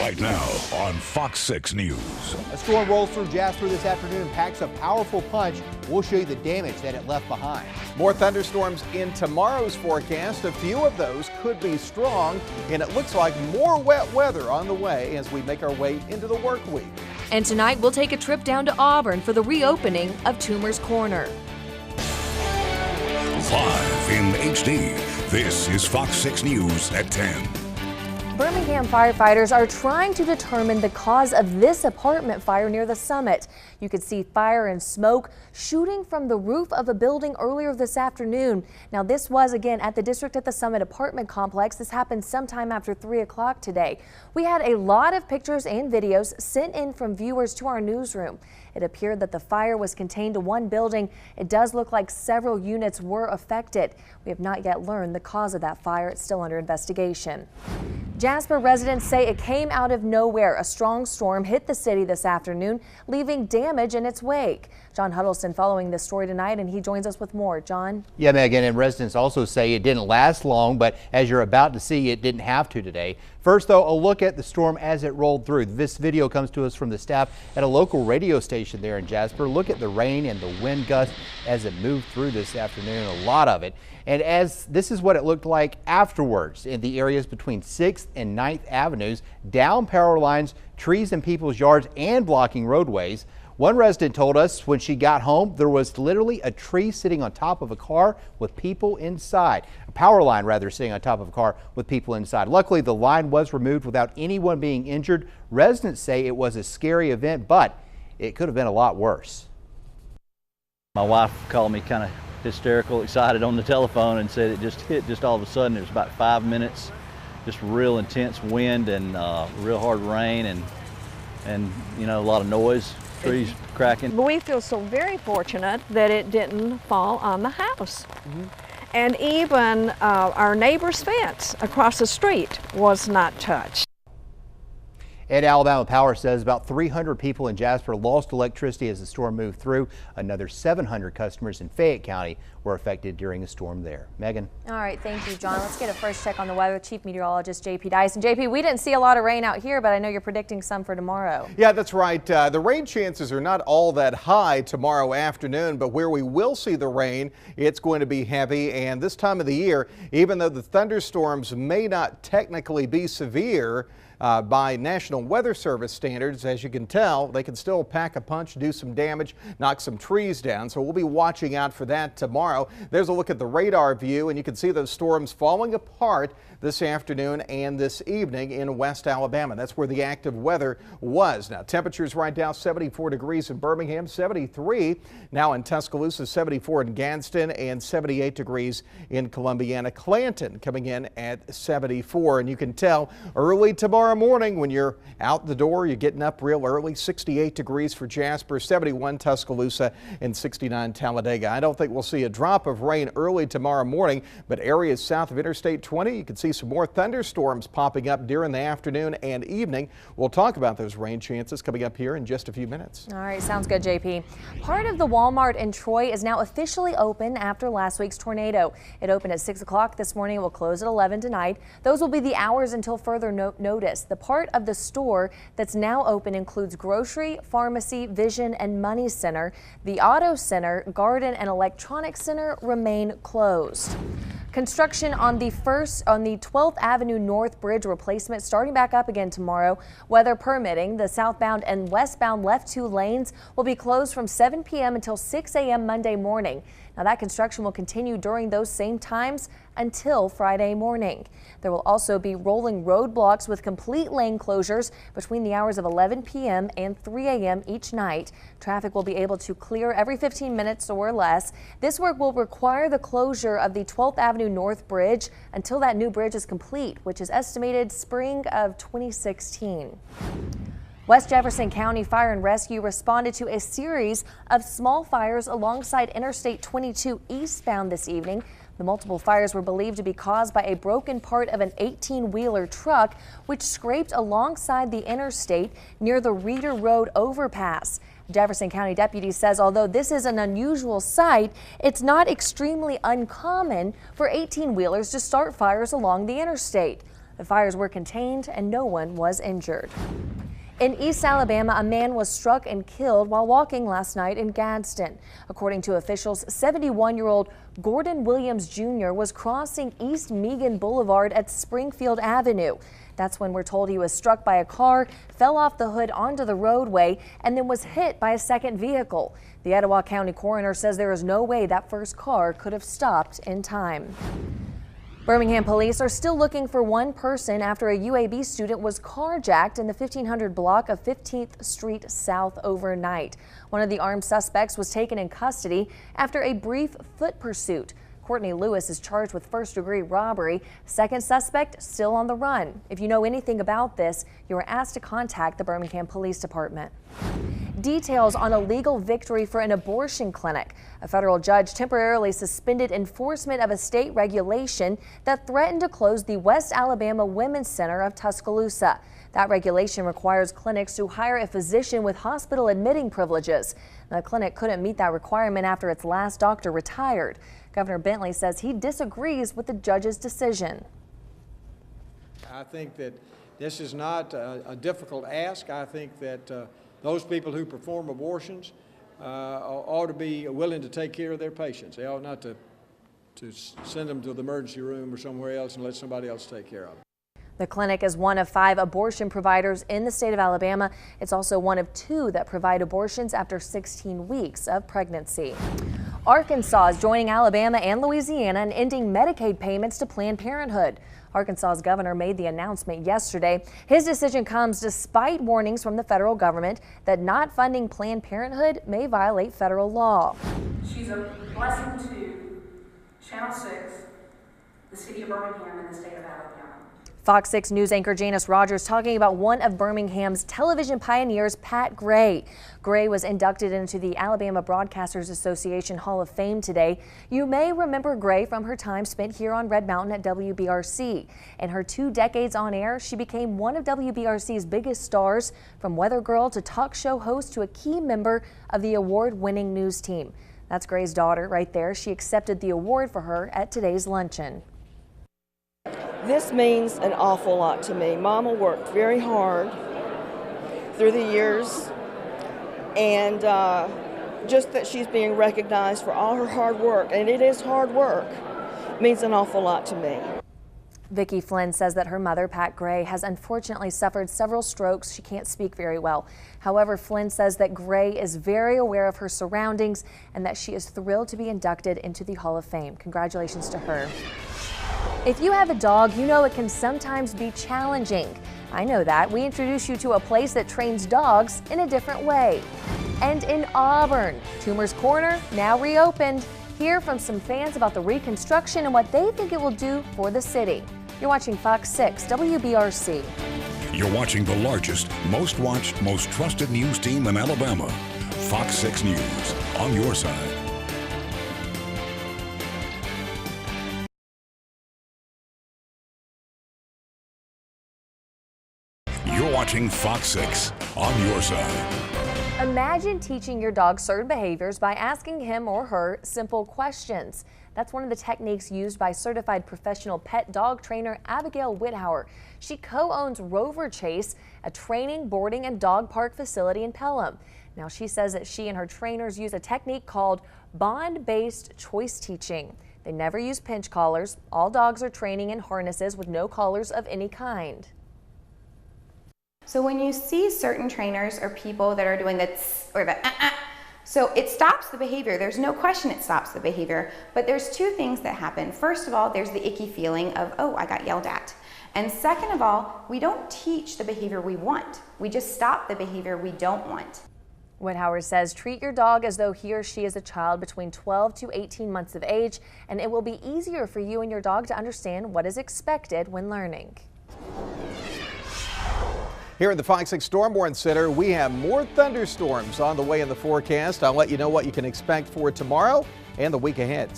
Right now on Fox 6 News. A storm rolls through Jasper this afternoon, packs a powerful punch. We'll show you the damage that it left behind. More thunderstorms in tomorrow's forecast. A few of those could be strong, and it looks like more wet weather on the way as we make our way into the work week. And tonight we'll take a trip down to Auburn for the reopening of Toomer's Corner. Live in HD, this is Fox 6 News at 10. Birmingham firefighters are trying to determine the cause of this apartment fire near the summit. You could see fire and smoke shooting from the roof of a building earlier this afternoon. Now, this was again at the District at the Summit apartment complex. This happened sometime after 3 o'clock today. We had a lot of pictures and videos sent in from viewers to our newsroom. It appeared that the fire was contained to one building. It does look like several units were affected. We have not yet learned the cause of that fire. It's still under investigation. Jasper residents say it came out of nowhere. A strong storm hit the city this afternoon, leaving damage in its wake. John Huddleston following this story tonight, and he joins us with more. John? Yeah, Megan, and residents also say it didn't last long, but as you're about to see, it didn't have to today. First, though, a look at the storm as it rolled through. This video comes to us from the staff at a local radio station there in Jasper. Look at the rain and the wind gusts as it moved through this afternoon, a lot of it. And as this is what it looked like afterwards in the areas between 6th and 9th Avenues, down power lines, trees in people's yards, and blocking roadways. One resident told us when she got home, there was literally a tree sitting on top of a car with people inside. A power line, rather, sitting on top of a car with people inside. Luckily, the line was removed without anyone being injured. Residents say it was a scary event, but it could have been a lot worse. My wife called me kind of hysterical, excited on the telephone and said it just hit just all of a sudden. It was about 5 minutes, just real intense wind and real hard rain and you know, a lot of noise. Trees cracking. We feel so very fortunate that it didn't fall on the house. And even our neighbor's fence across the street was not touched. And Alabama Power says about 300 people in Jasper lost electricity as the storm moved through. Another 700 customers in Fayette County were affected during the storm there. Megan? All right, thank you, John. Let's get a first check on the weather. Chief Meteorologist JP Dyson. JP, we didn't see a lot of rain out here, but I know you're predicting some for tomorrow. Yeah, that's right. The rain chances are not all that high tomorrow afternoon, but where we will see the rain, it's going to be heavy. And this time of the year, even though the thunderstorms may not technically be severe, by National Weather Service standards, as you can tell, they can still pack a punch, do some damage, knock some trees down. So we'll be watching out for that tomorrow. There's a look at the radar view, and you can see those storms falling apart this afternoon and this evening in West Alabama. That's where the active weather was. Now, temperatures right now 74 degrees in Birmingham, 73 now in Tuscaloosa, 74 in Gadsden, and 78 degrees in Columbiana. Clanton coming in at 74. And you can tell early tomorrow morning when you're out the door, you're getting up real early. 68 degrees for Jasper, 71 Tuscaloosa, and 69 Talladega. I don't think we'll see a drop of rain early tomorrow morning, but areas south of Interstate 20, you can see some more thunderstorms popping up during the afternoon and evening. We'll talk about those rain chances coming up here in just a few minutes. All right, sounds good, JP. Part of the Walmart in Troy is now officially open after last week's tornado. It opened at 6 o'clock this morning. It will close at 11 tonight. Those will be the hours until further notice. The part of the store that's now open includes grocery, pharmacy, vision, and money center. The auto center, garden, and electronics center remain closed. Construction on the 12th Avenue North Bridge replacement starting back up again tomorrow. Weather permitting, the southbound and westbound left two lanes will be closed from 7 p.m. until 6 a.m. Monday morning. Now that construction will continue during those same times until Friday morning. There will also be rolling roadblocks with complete lane closures between the hours of 11 p.m. and 3 a.m. each night. Traffic will be able to clear every 15 minutes or less. This work will require the closure of the 12th Avenue North Bridge until that new bridge is complete, which is estimated spring of 2016. West Jefferson County Fire and Rescue responded to a series of small fires alongside Interstate 22 eastbound this evening. The multiple fires were believed to be caused by a broken part of an 18-wheeler truck, which scraped alongside the interstate near the Reeder Road overpass. Jefferson County deputy says although this is an unusual sight, it's not extremely uncommon for 18-wheelers to start fires along the interstate. The fires were contained and no one was injured. In East Alabama, a man was struck and killed while walking last night in Gadsden. According to officials, 71-year-old Gordon Williams Jr. was crossing East Meagan Boulevard at Springfield Avenue. That's when we're told he was struck by a car, fell off the hood onto the roadway, and then was hit by a second vehicle. The Etowah County coroner says there is no way that first car could have stopped in time. Birmingham police are still looking for one person after a UAB student was carjacked in the 1500 block of 15th Street South overnight. One of the armed suspects was taken in custody after a brief foot pursuit. Courtney Lewis is charged with first-degree robbery. Second suspect still on the run. If you know anything about this, you are asked to contact the Birmingham Police Department. Details on a legal victory for an abortion clinic. A federal judge temporarily suspended enforcement of a state regulation that threatened to close the West Alabama Women's Center of Tuscaloosa. That regulation requires clinics to hire a physician with hospital admitting privileges. The clinic couldn't meet that requirement after its last doctor retired. Governor Bentley says he disagrees with the judge's decision. I think that this is not a difficult ask. I think that those people who perform abortions ought to be willing to take care of their patients. They ought not to send them to the emergency room or somewhere else and let somebody else take care of them. The clinic is one of 5 abortion providers in the state of Alabama. It's also one of 2 that provide abortions after 16 weeks of pregnancy. Arkansas is joining Alabama and Louisiana in ending Medicaid payments to Planned Parenthood. Arkansas's governor made the announcement yesterday. His decision comes despite warnings from the federal government that not funding Planned Parenthood may violate federal law. She's a blessing to Channel 6, the city of Birmingham, and the state of Alabama. Fox 6 News anchor Janice Rogers talking about one of Birmingham's television pioneers, Pat Gray. Gray was inducted into the Alabama Broadcasters Association Hall of Fame today. You may remember Gray from her time spent here on Red Mountain at WBRC. In her 2 decades on air, she became one of WBRC's biggest stars, from weather girl to talk show host to a key member of the award-winning news team. That's Gray's daughter right there. She accepted the award for her at today's luncheon. This means an awful lot to me. Mama worked very hard through the years, and just that she's being recognized for all her hard work, and it is hard work, means an awful lot to me. Vicki Flynn says that her mother, Pat Gray, has unfortunately suffered several strokes. She can't speak very well. However, Flynn says that Gray is very aware of her surroundings and that she is thrilled to be inducted into the Hall of Fame. Congratulations to her. If you have a dog, you know it can sometimes be challenging. I know that. We introduce you to a place that trains dogs in a different way. And in Auburn, Toomer's Corner, now reopened. Hear from some fans about the reconstruction and what they think it will do for the city. You're watching Fox 6 WBRC. You're watching the largest, most watched, most trusted news team in Alabama. Fox 6 News, on your side. You're watching Fox 6, on your side. Imagine teaching your dog certain behaviors by asking him or her simple questions. That's one of the techniques used by certified professional pet dog trainer Abigail Whithauer. She co-owns Rover Chase, a training, boarding, and dog park facility in Pelham. Now, she says that she and her trainers use a technique called bond-based choice teaching. They never use pinch collars. All dogs are training in harnesses with no collars of any kind. So when you see certain trainers or people that are doing the tss or the so it stops the behavior. There's no question it stops the behavior, but there's 2 things that happen. First of all, there's the icky feeling of, oh, I got yelled at. And second of all, we don't teach the behavior we want. We just stop the behavior we don't want. Whithauer says treat your dog as though he or she is a child between 12 to 18 months of age, and it will be easier for you and your dog to understand what is expected when learning. Here at the Fox 6 Storm Warning Center, we have more thunderstorms on the way in the forecast. I'll let you know what you can expect for tomorrow and the week ahead.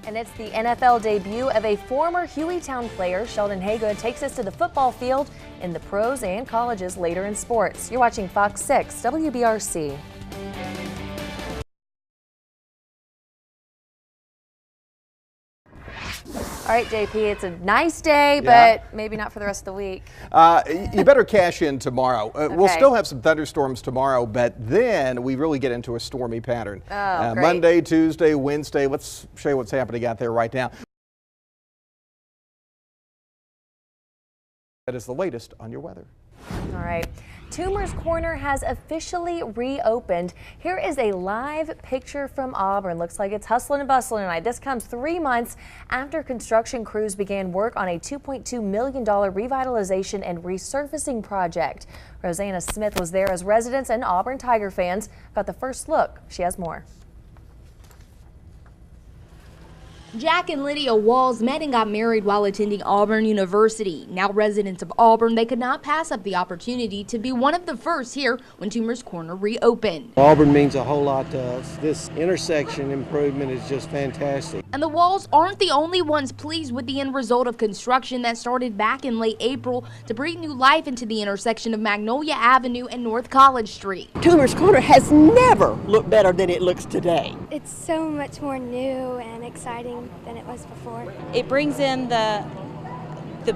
And it's the NFL debut of a former Hueytown player. Sheldon Haygood takes us to the football field in the pros and colleges later in sports. You're watching Fox 6 WBRC. All right, JP, it's a nice day, but maybe not for the rest of the week. You better cash in tomorrow. We'll Okay. still have some thunderstorms tomorrow, but then we really get into a stormy pattern. Oh, great. Monday, Tuesday, Wednesday. Let's show you what's happening out there right now. That is the latest on your weather. All right. Toomer's Corner has officially reopened. Here is a live picture from Auburn. Looks like it's hustling and bustling tonight. This comes 3 months after construction crews began work on a $2.2 million revitalization and resurfacing project. Rosanna Smith was there as residents and Auburn Tiger fans got the first look. She has more. Jack and Lydia Walls met and got married while attending Auburn University. Now residents of Auburn, they could not pass up the opportunity to be one of the first here when Toomer's Corner reopened. Auburn means a whole lot to us. This intersection improvement is just fantastic. And the Walls aren't the only ones pleased with the end result of construction that started back in late April to breathe new life into the intersection of Magnolia Avenue and North College Street. Toomer's Corner has never looked better than it looks today. It's so much more new and exciting than it was before. It brings in the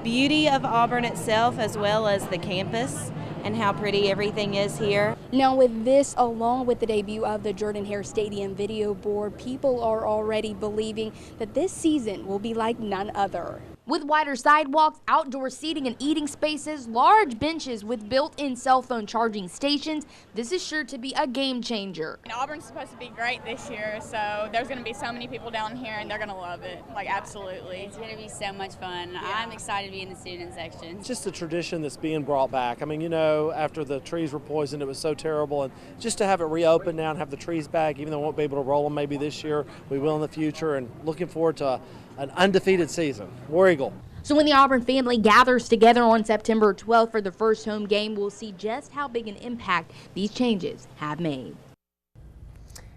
beauty of Auburn itself as well as the campus and how pretty everything is here. Now with this, along with the debut of the Jordan-Hare Stadium video board, people are already believing that this season will be like none other. With wider sidewalks, outdoor seating and eating spaces, large benches with built-in cell phone charging stations, this is sure to be a game changer. Auburn's supposed to be great this year, so there's going to be so many people down here and they're going to love it, like absolutely. It's going to be so much fun. Yeah. I'm excited to be in the student section. It's just a tradition that's being brought back. I mean, you know, after the trees were poisoned, it was so terrible, and just to have it reopened now and have the trees back, even though we won't be able to roll them maybe this year, we will in the future, and looking forward to an undefeated season. War Eagle. So when the Auburn family gathers together on September 12th for the first home game, we'll see just how big an impact these changes have made.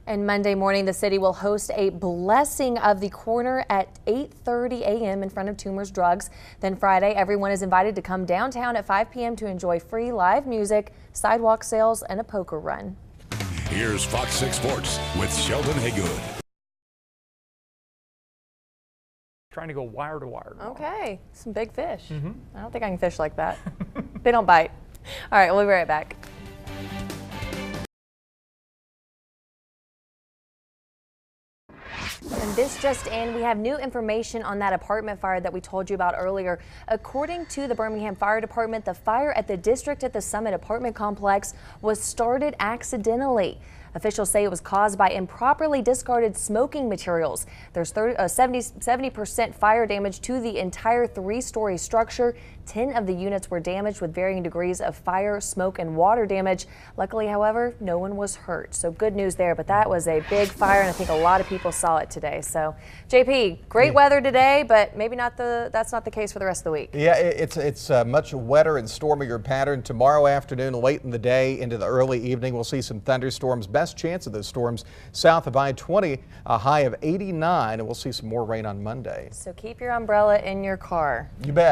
And Monday morning, the city will host a blessing of the corner at 8:30 a.m. in front of Toomer's Drugs. Then Friday, everyone is invited to come downtown at 5 p.m. to enjoy free live music, sidewalk sales, and a poker run. Here's Fox 6 Sports with Sheldon Haygood. Trying to go wire to wire tomorrow. Okay, some big fish. I don't think I can fish like that. They don't bite. All right, we'll be right back. And this just in, we have new information on that apartment fire that we told you about earlier. According to the Birmingham Fire Department, the fire at the District at the Summit apartment complex was started accidentally. Officials say it was caused by improperly discarded smoking materials. There's 70% fire damage to the entire 3-story structure. 10 of the units were damaged with varying degrees of fire, smoke, and water damage. Luckily, however, no one was hurt. So good news there, but that was a big fire, and I think a lot of people saw it today. So, JP, great weather today, but maybe that's not the case for the rest of the week. Yeah, it's a much wetter and stormier pattern. Tomorrow afternoon, late in the day into the early evening, we'll see some thunderstorms. Best chance of those storms south of I-20, a high of 89, and we'll see some more rain on Monday. So keep your umbrella in your car. You bet.